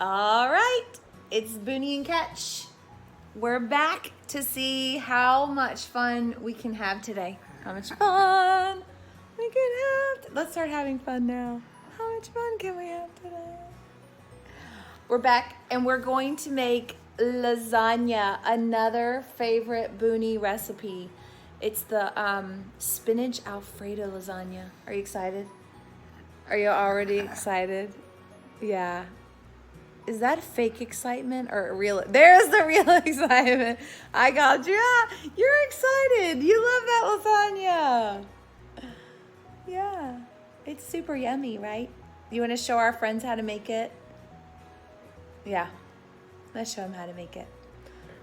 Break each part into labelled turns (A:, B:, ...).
A: All right, it's Booney and Catch. We're back to see how much fun we can have today. How much fun we can have. Let's start having fun now. How much fun can we have today? We're back and we're going to make lasagna, another favorite Booney recipe. It's the Spinach Alfredo Lasagna. Are you excited? Are you already excited? Yeah. Is that fake excitement or real? There's the real excitement. I got you. Yeah, you're excited. You love that lasagna. Yeah. It's super yummy, right? You want to show our friends how to make it? Yeah. Let's show them how to make it.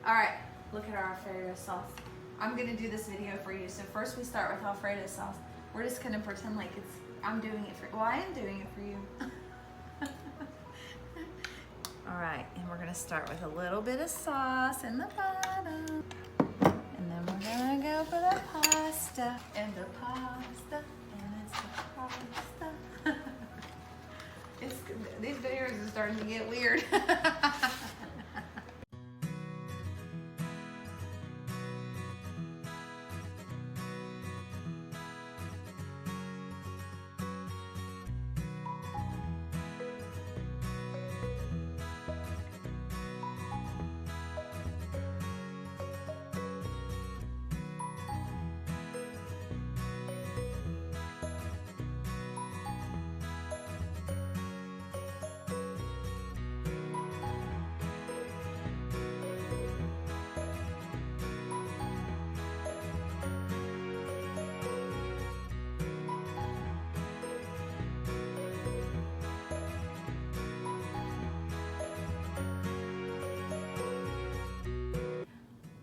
A: All right. Look at our Alfredo sauce. I'm going to do this video for you. So first we start with Alfredo sauce. We're just going to pretend like I'm doing it for, well, I am doing it for you. All right, and we're gonna start with a little bit of sauce in the bottom. And then we're gonna go for the pasta, and the pasta, and it's the pasta. These videos are starting to get weird.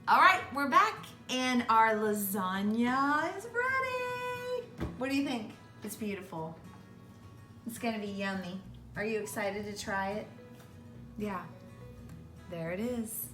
A: All right, we're back and our lasagna is ready. What do you think? It's beautiful. It's gonna be yummy. Are you excited to try it? Yeah, there it is.